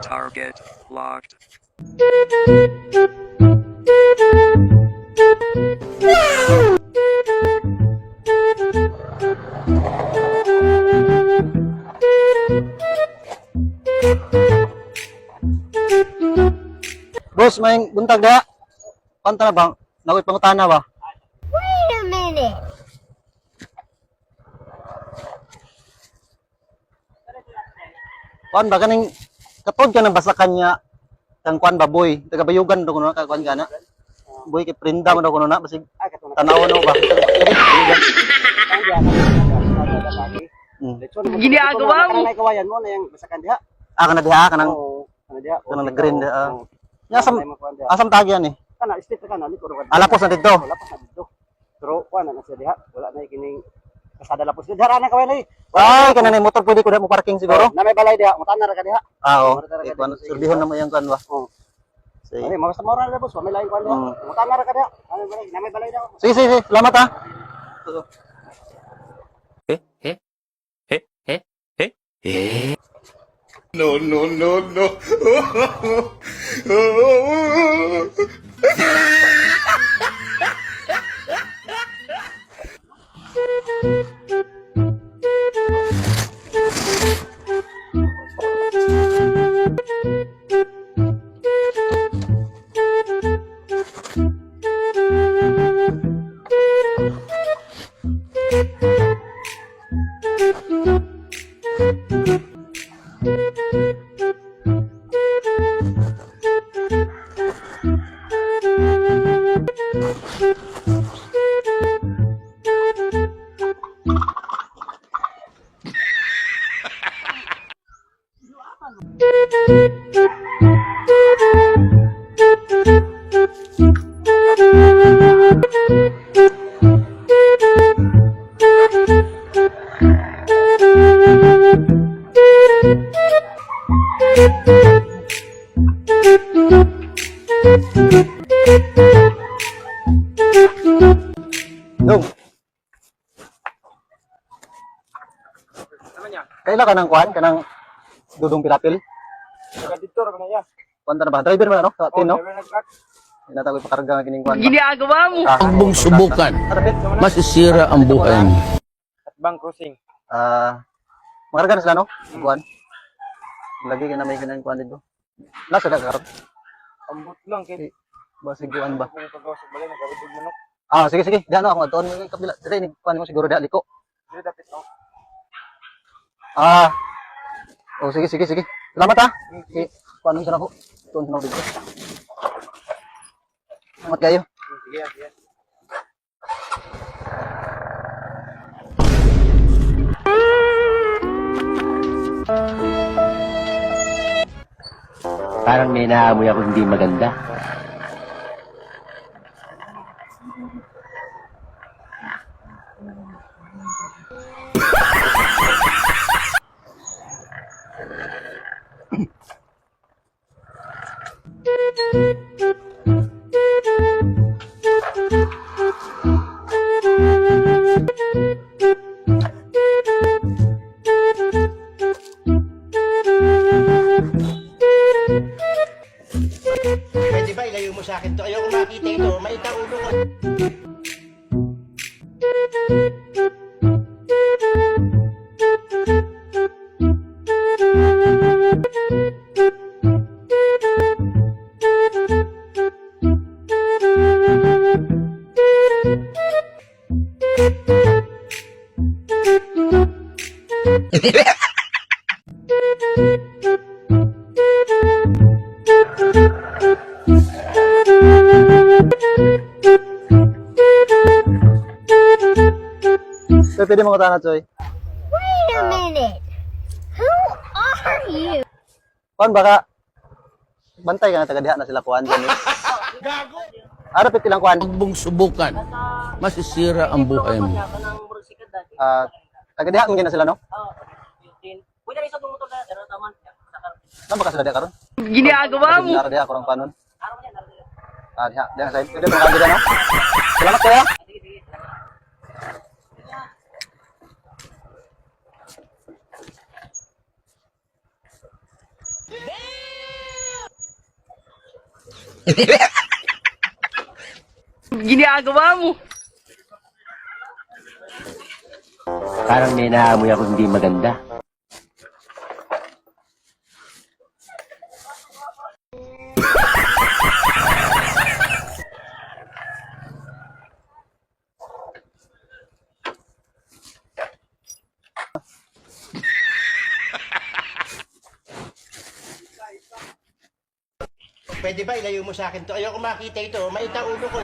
Target locked. Boss, may buntag da. Kanta na bang? Nakoy pangutana ba? Wait a minute. Kuan ba kaning katod ka ng basakan niya kang kuan ba boy? Taga bayugan do kuno ka kuan gana. Boy kay prinda mo do kuno na basig tanaw no ba? Ginagawa mo. Kanang kawayan mo na yung basakan diha. Ah kana diha kanang Oo, kana diha. kanang nag-green diha. Oo. Nya asam tagyan eh. Kana street ka na liko ro. Alapos na dito. Lapos na dito. Pero kuan na siya diha. Wala na kining kasada lapos diha ra na kawayan ay. Ay kana ni motor pwede ko da mo parking siguro. Na may balay diha, mutana ra ka diha. Ah oo. Kuan surbihon na mo yang kuan ba. Oo. Sige. Ay, mga sa moral na boss, may lain kuan diha. Mutana ra ka diha. Ano balay? Na may balay diha. Sige sige, salamat ha. No, no, no, no. Dong. Kaila ka ng kuan kanang dudong pirapil. Taga dito ra na ya. Kuan ta na ba? Driver man no? Sa atin no? Driver nag-truck. Inatagoy pakarga nga kining kuan. Ginagawa mo. Huwag mong subukan. Masisira ang buhay mo. At bank crossing. Makarga na sila no? Kuan. Lagi ka na may kanang kuan dito. Nasa da karon. Ambot lang kay Basig kuan ba? may paggawas sa balay nagkarudog manok. Ah, sige sige. Diyan ako adton mo kabila. Dire ni kuan mo siguro da liko. Dili dapat no. Ah. Oh, sige sige sige. Salamat ha. Okay. Kuan mo sa nako. Tuon sa dito. Salamat kayo. Sige, sige. Parang may naamoy ako hindi maganda. Pwede ba ilayo mo sa akin to? Ayoko makita ito. Maita ulo ko. So, pwede mo kutana, Choy. Wait a minute. Who are you? Kuan baka bantay ka na taga diha na sila kuan gani. Ara pit ilang kuan. Huwag mong subukan. Masisira ang buhay mo. Ah, taga diha ngin na sila no? Pwede rin sa motor na pero taman. Saan ba ka sila diha karon? Ginagawa mo. Ara diha kurang panon. Ah, diha sa pwede mo kagida no? Salamat kayo. Parang may naamoy ako hindi maganda. Pwede ba ilayo mo sa akin to? Ayoko makita ito. Maita ulo ko.